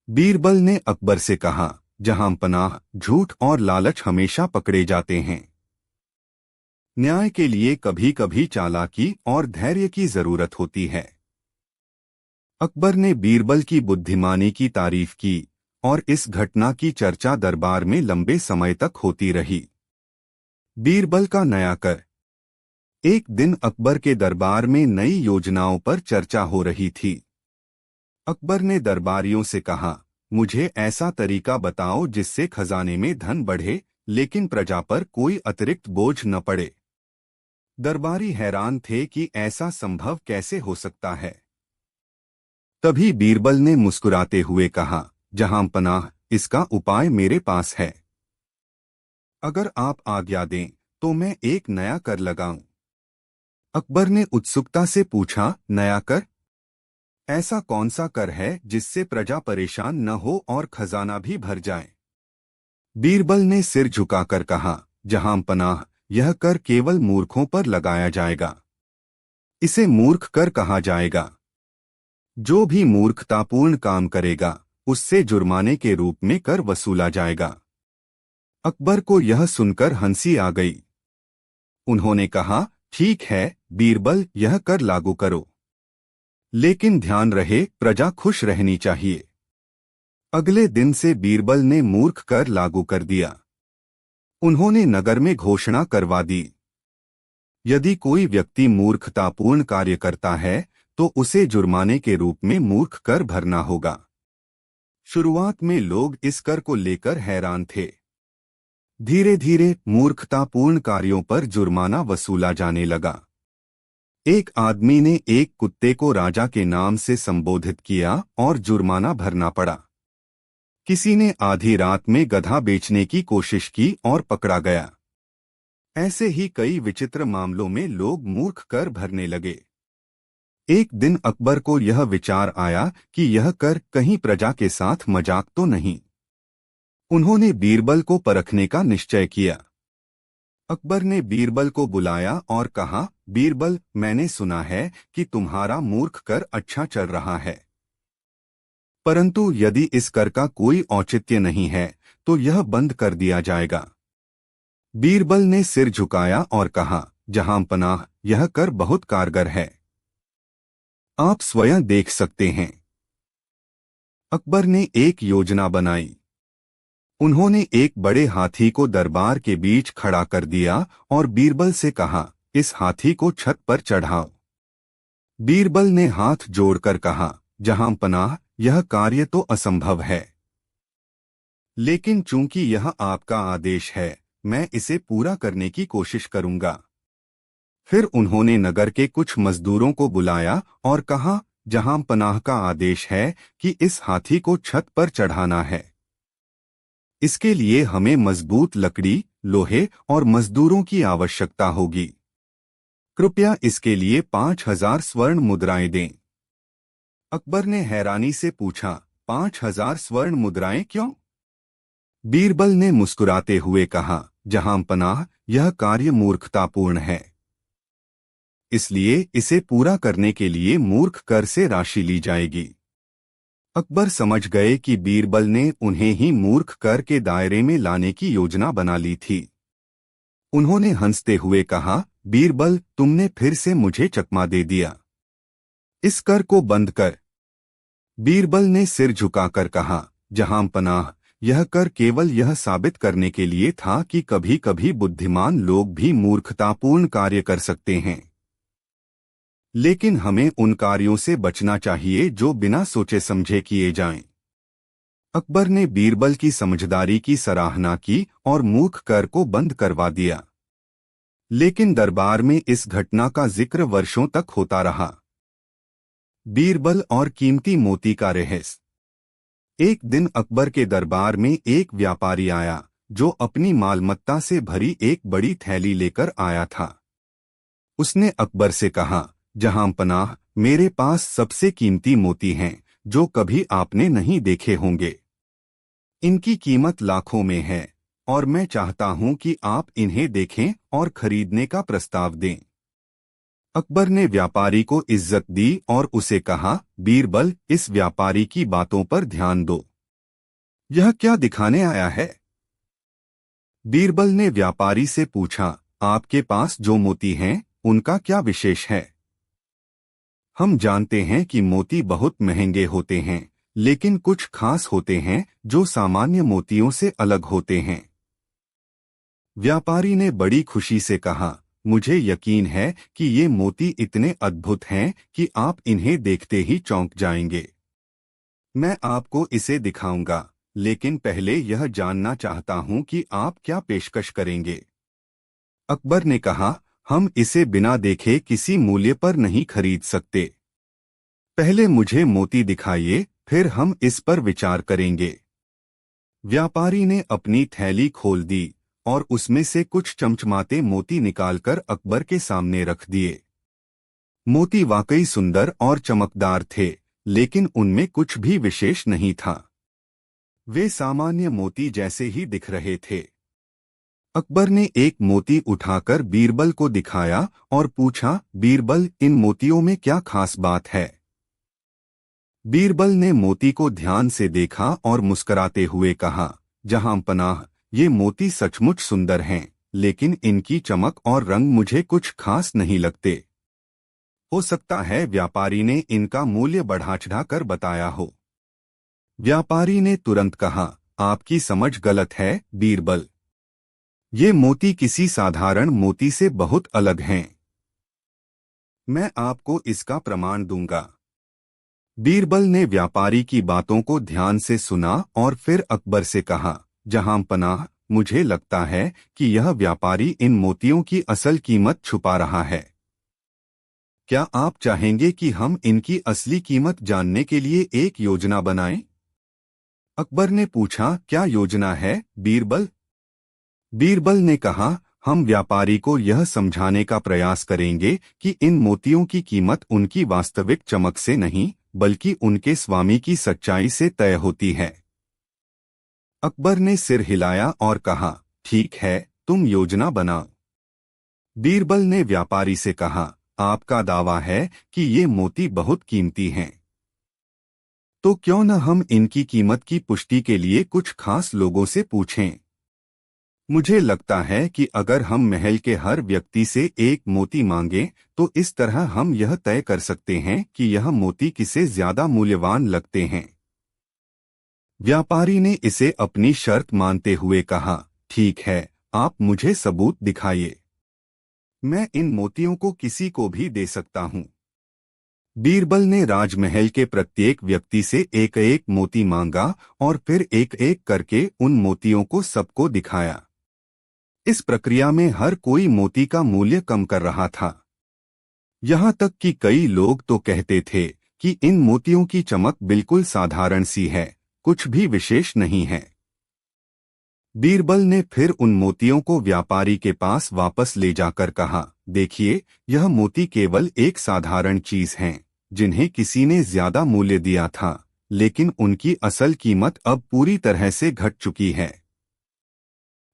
बीरबल ने अकबर से कहा, जहां पनाह झूठ और लालच हमेशा पकड़े जाते हैं। न्याय के लिए कभी कभी चालाकी और धैर्य की जरूरत होती है। अकबर ने बीरबल की बुद्धिमानी की तारीफ की और इस घटना की चर्चा दरबार में लंबे समय तक होती रही। बीरबल का नया कर। एक दिन अकबर के दरबार में नई योजनाओं पर चर्चा हो रही थी। अकबर ने दरबारियों से कहा, मुझे ऐसा तरीका बताओ जिससे खजाने में धन बढ़े लेकिन प्रजा पर कोई अतिरिक्त बोझ न पड़े। दरबारी हैरान थे कि ऐसा संभव कैसे हो सकता है। तभी बीरबल ने मुस्कुराते हुए कहा, जहां पनाह इसका उपाय मेरे पास है। अगर आप आज्ञा दें तो मैं एक नया कर लगाऊं। अकबर ने उत्सुकता से पूछा, नया कर? ऐसा कौन सा कर है जिससे प्रजा परेशान न हो और खजाना भी भर जाए? बीरबल ने सिर झुकाकर कहा, जहां पनाह यह कर केवल मूर्खों पर लगाया जाएगा। इसे मूर्ख कर कहा जाएगा। जो भी मूर्खतापूर्ण काम करेगा उससे जुर्माने के रूप में कर वसूला जाएगा। अकबर को यह सुनकर हंसी आ गई। उन्होंने कहा, ठीक है बीरबल, यह कर लागू करो, लेकिन ध्यान रहे प्रजा खुश रहनी चाहिए। अगले दिन से बीरबल ने मूर्ख कर लागू कर दिया। उन्होंने नगर में घोषणा करवा दी, यदि कोई व्यक्ति मूर्खतापूर्ण कार्य करता है तो उसे जुर्माने के रूप में मूर्ख कर भरना होगा। शुरुआत में लोग इस कर को लेकर हैरान थे। धीरे धीरे मूर्खतापूर्ण कार्यों पर जुर्माना वसूला जाने लगा। एक आदमी ने एक कुत्ते को राजा के नाम से संबोधित किया और जुर्माना भरना पड़ा। किसी ने आधी रात में गधा बेचने की कोशिश की और पकड़ा गया। ऐसे ही कई विचित्र मामलों में लोग मूर्ख कर भरने लगे। एक दिन अकबर को यह विचार आया कि यह कर कहीं प्रजा के साथ मजाक तो नहीं। उन्होंने बीरबल को परखने का निश्चय किया। अकबर ने बीरबल को बुलाया और कहा, बीरबल, मैंने सुना है कि तुम्हारा मूर्ख कर अच्छा चल रहा है, परंतु यदि इस कर का कोई औचित्य नहीं है तो यह बंद कर दिया जाएगा। बीरबल ने सिर झुकाया और कहा, जहां पनाह यह कर बहुत कारगर है, आप स्वयं देख सकते हैं। अकबर ने एक योजना बनाई। उन्होंने एक बड़े हाथी को दरबार के बीच खड़ा कर दिया और बीरबल से कहा, इस हाथी को छत पर चढ़ाओ। बीरबल ने हाथ जोड़कर कहा, जहां पनाह यह कार्य तो असंभव है, लेकिन चूंकि यह आपका आदेश है मैं इसे पूरा करने की कोशिश करूंगा। फिर उन्होंने नगर के कुछ मजदूरों को बुलाया और कहा, जहां पनाह का आदेश है कि इस हाथी को छत पर चढ़ाना है। इसके लिए हमें मजबूत लकड़ी, लोहे और मजदूरों की आवश्यकता होगी। कृपया इसके लिए 5,000 स्वर्ण मुद्राएं दें। अकबर ने हैरानी से पूछा, 5,000 स्वर्ण मुद्राएं क्यों? बीरबल ने मुस्कुराते हुए कहा, जहां पनाह, यह कार्य मूर्खतापूर्ण है। इसलिए इसे पूरा करने के लिए मूर्ख कर से राशि ली जाएगी। अकबर समझ गए कि बीरबल ने उन्हें ही मूर्ख कर के दायरे में लाने की योजना बना ली थी। उन्होंने हंसते हुए कहा, बीरबल, तुमने फिर से मुझे चकमा दे दिया। इस कर को बंद कर। बीरबल ने सिर झुकाकर कहा, जहां पनाह, यह कर केवल यह साबित करने के लिए था कि कभी कभी बुद्धिमान लोग भी मूर्खतापूर्ण कार्य कर सकते हैं। लेकिन हमें उन कार्यों से बचना चाहिए जो बिना सोचे समझे किए जाएं। अकबर ने बीरबल की समझदारी की सराहना की और मूर्ख कर को बंद करवा दिया। लेकिन दरबार में इस घटना का जिक्र वर्षों तक होता रहा। बीरबल और कीमती मोती का रहस्य। एक दिन अकबर के दरबार में एक व्यापारी आया, जो अपनी मालमत्ता से भरी एक बड़ी थैली लेकर आया था। उसने अकबर से कहा, जहां पनाह, मेरे पास सबसे कीमती मोती हैं, जो कभी आपने नहीं देखे होंगे। इनकी कीमत लाखों में है और मैं चाहता हूं कि आप इन्हें देखें और खरीदने का प्रस्ताव दें। अकबर ने व्यापारी को इज्जत दी और उसे कहा, बीरबल, इस व्यापारी की बातों पर ध्यान दो। यह क्या दिखाने आया है? बीरबल ने व्यापारी से पूछा, आपके पास जो मोती हैं, उनका क्या विशेष है? हम जानते हैं कि मोती बहुत महंगे होते हैं, लेकिन कुछ खास होते हैं जो सामान्य मोतियों से अलग होते हैं। व्यापारी ने बड़ी खुशी से कहा, मुझे यकीन है कि ये मोती इतने अद्भुत हैं कि आप इन्हें देखते ही चौंक जाएंगे। मैं आपको इसे दिखाऊंगा, लेकिन पहले यह जानना चाहता हूं कि आप क्या पेशकश करेंगे। अकबर ने कहा, हम इसे बिना देखे किसी मूल्य पर नहीं खरीद सकते। पहले मुझे मोती दिखाइए, फिर हम इस पर विचार करेंगे। व्यापारी ने अपनी थैली खोल दी और उसमें से कुछ चमचमाते मोती निकालकर अकबर के सामने रख दिए। मोती वाकई सुंदर और चमकदार थे, लेकिन उनमें कुछ भी विशेष नहीं था। वे सामान्य मोती जैसे ही दिख रहे थे। अकबर ने एक मोती उठाकर बीरबल को दिखाया और पूछा, बीरबल, इन मोतियों में क्या खास बात है? बीरबल ने मोती को ध्यान से देखा और मुस्कुराते हुए कहा, जहां पनाह, ये मोती सचमुच सुंदर हैं, लेकिन इनकी चमक और रंग मुझे कुछ खास नहीं लगते। हो सकता है व्यापारी ने इनका मूल्य बढ़ा चढ़ा कर बताया हो। व्यापारी ने तुरंत कहा, आपकी समझ गलत है, बीरबल। ये मोती किसी साधारण मोती से बहुत अलग हैं। मैं आपको इसका प्रमाण दूंगा। बीरबल ने व्यापारी की बातों को ध्यान से सुना और फिर अकबर से कहा, जहां पनाह, मुझे लगता है कि यह व्यापारी इन मोतियों की असल कीमत छुपा रहा है। क्या आप चाहेंगे कि हम इनकी असली कीमत जानने के लिए एक योजना बनाएं? अकबर ने पूछा, क्या योजना है, बीरबल? बीरबल ने कहा, हम व्यापारी को यह समझाने का प्रयास करेंगे कि इन मोतियों की कीमत उनकी वास्तविक चमक से नहीं, बल्कि उनके स्वामी की सच्चाई से तय होती है। अकबर ने सिर हिलाया और कहा, ठीक है, तुम योजना बनाओ। बीरबल ने व्यापारी से कहा, आपका दावा है कि ये मोती बहुत कीमती हैं। तो क्यों न हम इनकी कीमत की पुष्टि के लिए कुछ खास लोगों से पूछें? मुझे लगता है कि अगर हम महल के हर व्यक्ति से एक मोती मांगें, तो इस तरह हम यह तय कर सकते हैं कि यह मोती किसे ज्यादा मूल्यवान लगते हैं। व्यापारी ने इसे अपनी शर्त मानते हुए कहा, ठीक है, आप मुझे सबूत दिखाइए। मैं इन मोतियों को किसी को भी दे सकता हूँ। बीरबल ने राजमहल के प्रत्येक व्यक्ति से एक एक मोती मांगा और फिर एक एक करके उन मोतियों को सबको दिखाया। इस प्रक्रिया में हर कोई मोती का मूल्य कम कर रहा था। यहाँ तक कि कई लोग तो कहते थे कि इन मोतियों की चमक बिल्कुल साधारण सी है, कुछ भी विशेष नहीं है। बीरबल ने फिर उन मोतियों को व्यापारी के पास वापस ले जाकर कहा, देखिए, यह मोती केवल एक साधारण चीज हैं, जिन्हें किसी ने ज्यादा मूल्य दिया था, लेकिन उनकी असल कीमत अब पूरी तरह से घट चुकी है।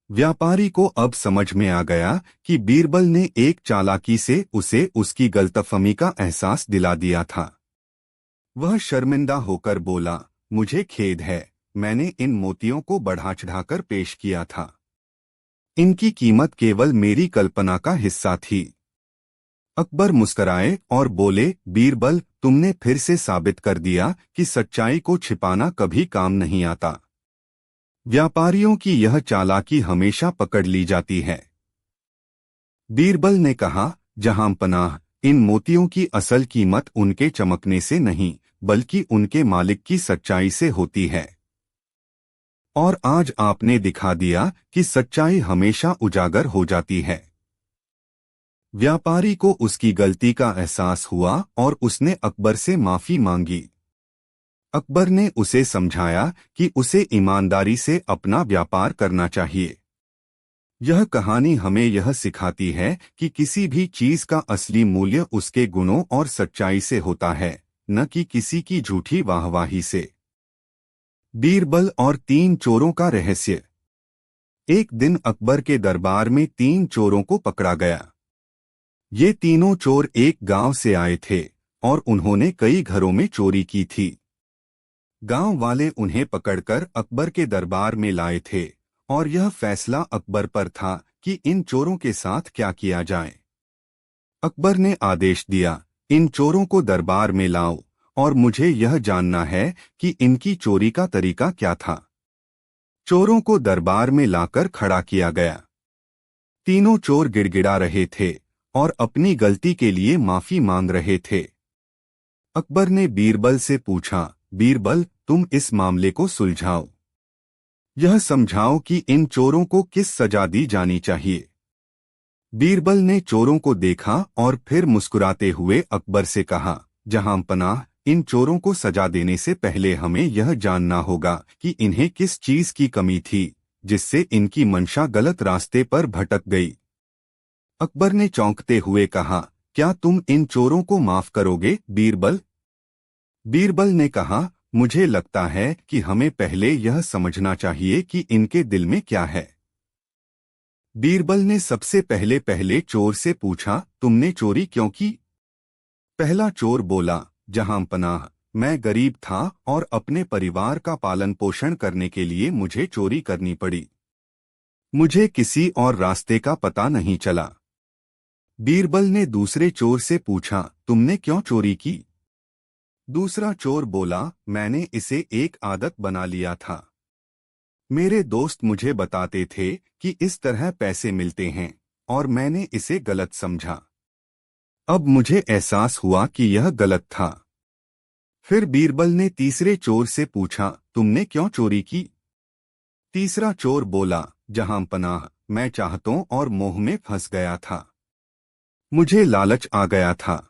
व्यापारी को अब समझ में आ गया कि बीरबल ने एक चालाकी से उसे उसकी गलतफहमी का एहसास दिला दिया था। वह शर्मिंदा होकर बोला, मुझे खेद है, मैंने इन मोतियों को बढ़ा चढ़ाकर पेश किया था। इनकी कीमत केवल मेरी कल्पना का हिस्सा थी। अकबर मुस्कराए और बोले, बीरबल, तुमने फिर से साबित कर दिया कि सच्चाई को छिपाना कभी काम नहीं आता। व्यापारियों की यह चालाकी हमेशा पकड़ ली जाती है। बीरबल ने कहा, जहांपनाह, इन मोतियों की असल कीमत उनके चमकने से नहीं, बल्कि उनके मालिक की सच्चाई से होती है। और आज आपने दिखा दिया कि सच्चाई हमेशा उजागर हो जाती है। व्यापारी को उसकी गलती का एहसास हुआ और उसने अकबर से माफी मांगी। अकबर ने उसे समझाया कि उसे ईमानदारी से अपना व्यापार करना चाहिए। यह कहानी हमें यह सिखाती है कि किसी भी चीज का असली मूल्य उसके गुणों और सच्चाई से होता है, न कि किसी की झूठी वाहवाही से। बीरबल और 3 चोरों का रहस्य। एक दिन अकबर के दरबार में 3 चोरों को पकड़ा गया। ये तीनों चोर एक गांव से आए थे और उन्होंने कई घरों में चोरी की थी। गांव वाले उन्हें पकड़कर अकबर के दरबार में लाए थे और यह फैसला अकबर पर था कि इन चोरों के साथ क्या किया जाए। अकबर ने आदेश दिया, इन चोरों को दरबार में लाओ और मुझे यह जानना है कि इनकी चोरी का तरीका क्या था। चोरों को दरबार में लाकर खड़ा किया गया। तीनों चोर गिड़गिड़ा रहे थे और अपनी गलती के लिए माफी मांग रहे थे। अकबर ने बीरबल से पूछा, बीरबल, तुम इस मामले को सुलझाओ। यह समझाओ कि इन चोरों को किस सजा दी जानी चाहिए। बीरबल ने चोरों को देखा और फिर मुस्कुराते हुए अकबर से कहा, जहांपनाह, इन चोरों को सजा देने से पहले हमें यह जानना होगा कि इन्हें किस चीज की कमी थी, जिससे इनकी मंशा गलत रास्ते पर भटक गई। अकबर ने चौंकते हुए कहा, क्या तुम इन चोरों को माफ करोगे, बीरबल? बीरबल ने कहा, मुझे लगता है कि हमें पहले यह समझना चाहिए कि इनके दिल में क्या है। बीरबल ने सबसे पहले चोर से पूछा, तुमने चोरी क्यों की? पहला चोर बोला, जहांपनाह, मैं गरीब था और अपने परिवार का पालन पोषण करने के लिए मुझे चोरी करनी पड़ी। मुझे किसी और रास्ते का पता नहीं चला। बीरबल ने दूसरे चोर से पूछा, तुमने क्यों चोरी की? दूसरा चोर बोला, मैंने इसे एक आदत बना लिया था। मेरे दोस्त मुझे बताते थे कि इस तरह पैसे मिलते हैं और मैंने इसे गलत समझा। अब मुझे एहसास हुआ कि यह गलत था। फिर बीरबल ने तीसरे चोर से पूछा, तुमने क्यों चोरी की? तीसरा चोर बोला, जहांपनाह, मैं चाहतों और मोह में फंस गया था। मुझे लालच आ गया था।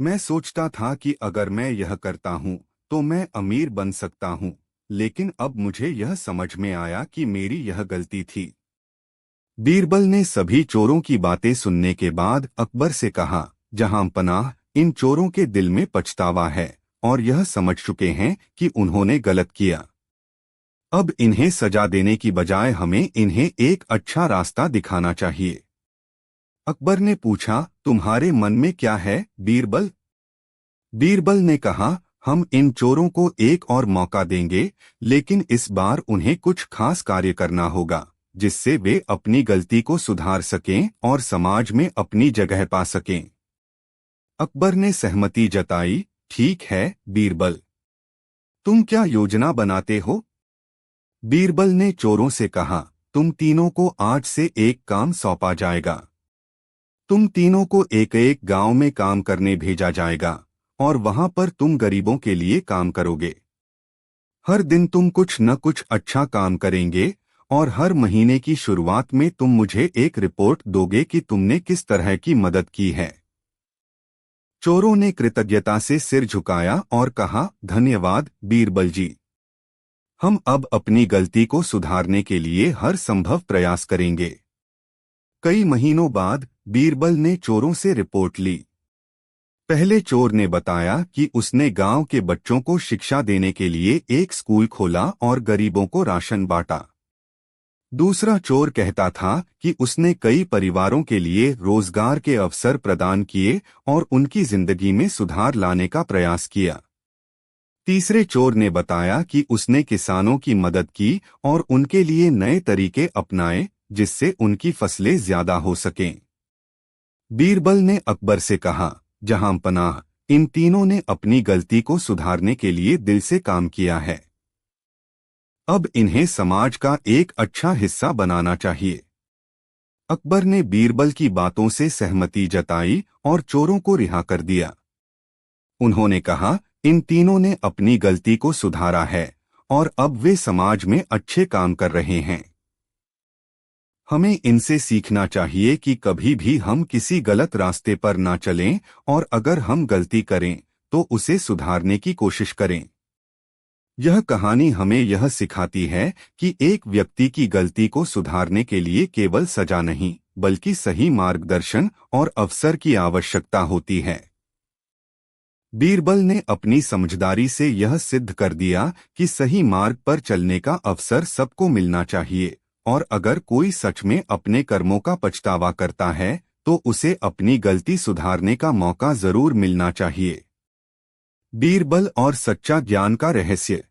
मैं सोचता था कि अगर मैं यह करता हूं तो मैं अमीर बन सकता हूं, लेकिन अब मुझे यह समझ में आया कि मेरी यह गलती थी। बीरबल ने सभी चोरों की बातें सुनने के बाद अकबर से कहा, जहांपनाह, इन चोरों के दिल में पछतावा है और यह समझ चुके हैं कि उन्होंने गलत किया। अब इन्हें सजा देने की बजाय हमें इन्हें एक अच्छा रास्ता दिखाना चाहिए। अकबर ने पूछा, तुम्हारे मन में क्या है, बीरबल? बीरबल ने कहा, हम इन चोरों को एक और मौका देंगे, लेकिन इस बार उन्हें कुछ खास कार्य करना होगा, जिससे वे अपनी गलती को सुधार सकें और समाज में अपनी जगह पा सकें। अकबर ने सहमति जताई, ठीक है, बीरबल। तुम क्या योजना बनाते हो? बीरबल ने चोरों से कहा, तुम तीनों को आज से एक काम सौंपा जाएगा। तुम तीनों को एक एक गांव में काम करने भेजा जाएगा और वहां पर तुम गरीबों के लिए काम करोगे। हर दिन तुम कुछ न कुछ अच्छा काम करेंगे और हर महीने की शुरुआत में तुम मुझे एक रिपोर्ट दोगे कि तुमने किस तरह की मदद की है। चोरों ने कृतज्ञता से सिर झुकाया और कहा, धन्यवाद बीरबल जी। हम अब अपनी गलती को सुधारने के लिए हर संभव प्रयास करेंगे। कई महीनों बाद बीरबल ने चोरों से रिपोर्ट ली। पहले चोर ने बताया कि उसने गांव के बच्चों को शिक्षा देने के लिए एक स्कूल खोला और गरीबों को राशन बांटा। दूसरा चोर कहता था कि उसने कई परिवारों के लिए रोजगार के अवसर प्रदान किए और उनकी जिंदगी में सुधार लाने का प्रयास किया। तीसरे चोर ने बताया कि उसने किसानों की मदद की और उनके लिए नए तरीके अपनाए जिससे उनकी फसलें ज्यादा हो सकें। बीरबल ने अकबर से कहा, जहां पनाह, इन तीनों ने अपनी गलती को सुधारने के लिए दिल से काम किया है। अब इन्हें समाज का एक अच्छा हिस्सा बनाना चाहिए। अकबर ने बीरबल की बातों से सहमति जताई और चोरों को रिहा कर दिया। उन्होंने कहा, इन तीनों ने अपनी गलती को सुधारा है और अब वे समाज में अच्छे काम कर रहे हैं। हमें इनसे सीखना चाहिए कि कभी भी हम किसी गलत रास्ते पर ना चलें और अगर हम गलती करें तो उसे सुधारने की कोशिश करें। यह कहानी हमें यह सिखाती है कि एक व्यक्ति की गलती को सुधारने के लिए केवल सजा नहीं, बल्कि सही मार्गदर्शन और अवसर की आवश्यकता होती है। बीरबल ने अपनी समझदारी से यह सिद्ध कर दिया कि सही मार्ग पर चलने का अवसर सबको मिलना चाहिए और अगर कोई सच में अपने कर्मों का पछतावा करता है तो उसे अपनी गलती सुधारने का मौका जरूर मिलना चाहिए। बीरबल और सच्चा ज्ञान का रहस्य।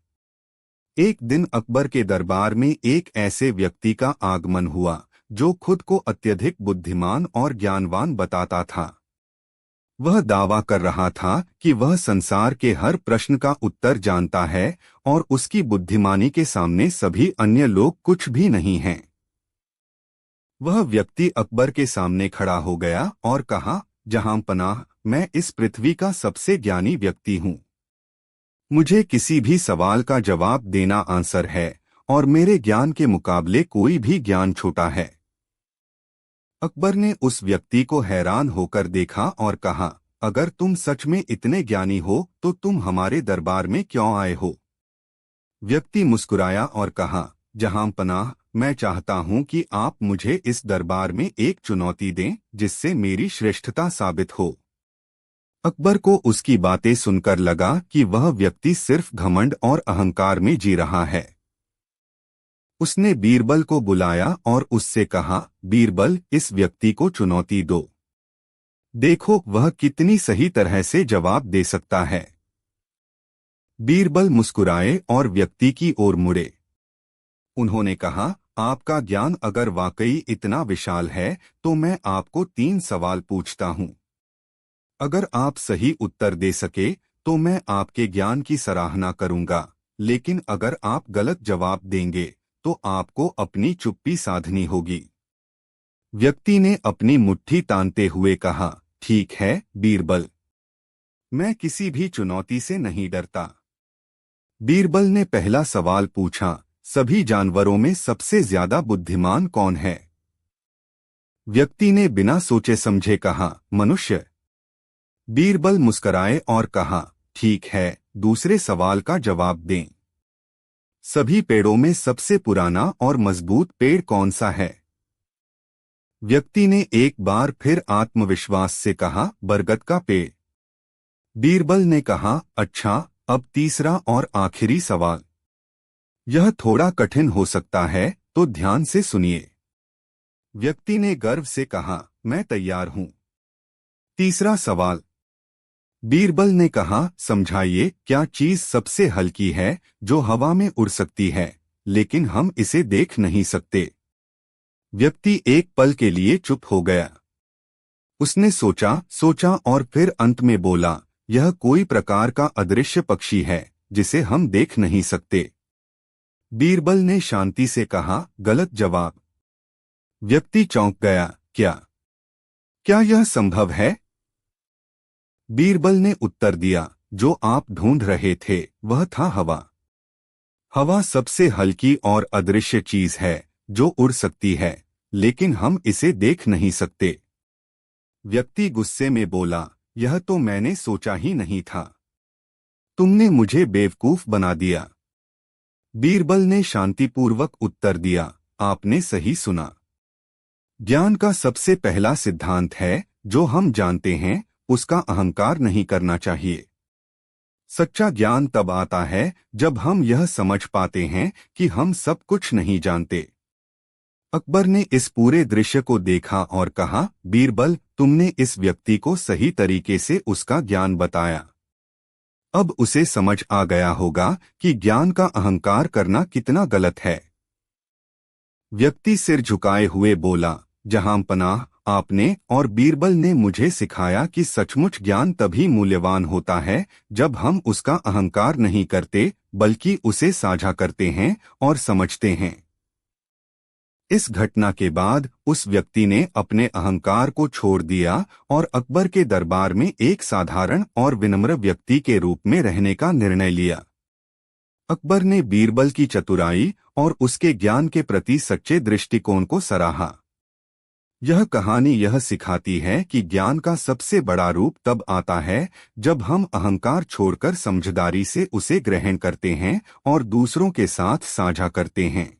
एक दिन अकबर के दरबार में एक ऐसे व्यक्ति का आगमन हुआ जो खुद को अत्यधिक बुद्धिमान और ज्ञानवान बताता था। वह दावा कर रहा था कि वह संसार के हर प्रश्न का उत्तर जानता है और उसकी बुद्धिमानी के सामने सभी अन्य लोग कुछ भी नहीं हैं। वह व्यक्ति अकबर के सामने खड़ा हो गया और कहा, जहां पनाह, मैं इस पृथ्वी का सबसे ज्ञानी व्यक्ति हूँ। मुझे किसी भी सवाल का जवाब देना आंसर है और मेरे ज्ञान के मुकाबले कोई भी ज्ञान छोटा है। अकबर ने उस व्यक्ति को हैरान होकर देखा और कहा, अगर तुम सच में इतने ज्ञानी हो तो तुम हमारे दरबार में क्यों आए हो? व्यक्ति मुस्कुराया और कहा, जहां पनाह, मैं चाहता हूं कि आप मुझे इस दरबार में एक चुनौती दें जिससे मेरी श्रेष्ठता साबित हो। अकबर को उसकी बातें सुनकर लगा कि वह व्यक्ति सिर्फ घमंड और अहंकार में जी रहा है। उसने बीरबल को बुलाया और उससे कहा, बीरबल, इस व्यक्ति को चुनौती दो। देखो वह कितनी सही तरह से जवाब दे सकता है। बीरबल मुस्कुराए और व्यक्ति की ओर मुड़े। उन्होंने कहा, आपका ज्ञान अगर वाकई इतना विशाल है तो मैं आपको 3 सवाल पूछता हूँ। अगर आप सही उत्तर दे सके तो मैं आपके ज्ञान की सराहना करूंगा, लेकिन अगर आप गलत जवाब देंगे तो आपको अपनी चुप्पी साधनी होगी। व्यक्ति ने अपनी मुट्ठी तानते हुए कहा, ठीक है बीरबल, मैं किसी भी चुनौती से नहीं डरता। बीरबल ने पहला सवाल पूछा, सभी जानवरों में सबसे ज्यादा बुद्धिमान कौन है? व्यक्ति ने बिना सोचे समझे कहा, मनुष्य। बीरबल मुस्कराए और कहा, ठीक है, दूसरे सवाल का जवाब दें। सभी पेड़ों में सबसे पुराना और मजबूत पेड़ कौन सा है? व्यक्ति ने एक बार फिर आत्मविश्वास से कहा, बरगद का पेड़। बीरबल ने कहा, अच्छा, अब तीसरा और आखिरी सवाल। यह थोड़ा कठिन हो सकता है, तो ध्यान से सुनिए। व्यक्ति ने गर्व से कहा, मैं तैयार हूं। तीसरा सवाल। बीरबल ने कहा, समझाइए, क्या चीज सबसे हल्की है जो हवा में उड़ सकती है लेकिन हम इसे देख नहीं सकते? व्यक्ति एक पल के लिए चुप हो गया। उसने सोचा और फिर अंत में बोला, यह कोई प्रकार का अदृश्य पक्षी है जिसे हम देख नहीं सकते। बीरबल ने शांति से कहा, गलत जवाब। व्यक्ति चौंक गया, क्या यह संभव है? बीरबल ने उत्तर दिया, जो आप ढूंढ रहे थे वह था हवा। हवा सबसे हल्की और अदृश्य चीज है जो उड़ सकती है, लेकिन हम इसे देख नहीं सकते। व्यक्ति गुस्से में बोला, यह तो मैंने सोचा ही नहीं था। तुमने मुझे बेवकूफ बना दिया। बीरबल ने शांतिपूर्वक उत्तर दिया, आपने सही सुना। ज्ञान का सबसे पहला सिद्धांत है, जो हम जानते हैं उसका अहंकार नहीं करना चाहिए। सच्चा ज्ञान तब आता है जब हम यह समझ पाते हैं कि हम सब कुछ नहीं जानते। अकबर ने इस पूरे दृश्य को देखा और कहा, बीरबल, तुमने इस व्यक्ति को सही तरीके से उसका ज्ञान बताया। अब उसे समझ आ गया होगा कि ज्ञान का अहंकार करना कितना गलत है। व्यक्ति सिर झुकाए हुए बोला, जहां पनाह, आपने और बीरबल ने मुझे सिखाया कि सचमुच ज्ञान तभी मूल्यवान होता है जब हम उसका अहंकार नहीं करते, बल्कि उसे साझा करते हैं और समझते हैं। इस घटना के बाद उस व्यक्ति ने अपने अहंकार को छोड़ दिया और अकबर के दरबार में एक साधारण और विनम्र व्यक्ति के रूप में रहने का निर्णय लिया। अकबर ने बीरबल की चतुराई और उसके ज्ञान के प्रति सच्चे दृष्टिकोण को सराहा। यह कहानी यह सिखाती है कि ज्ञान का सबसे बड़ा रूप तब आता है जब हम अहंकार छोड़कर समझदारी से उसे ग्रहण करते हैं और दूसरों के साथ साझा करते हैं।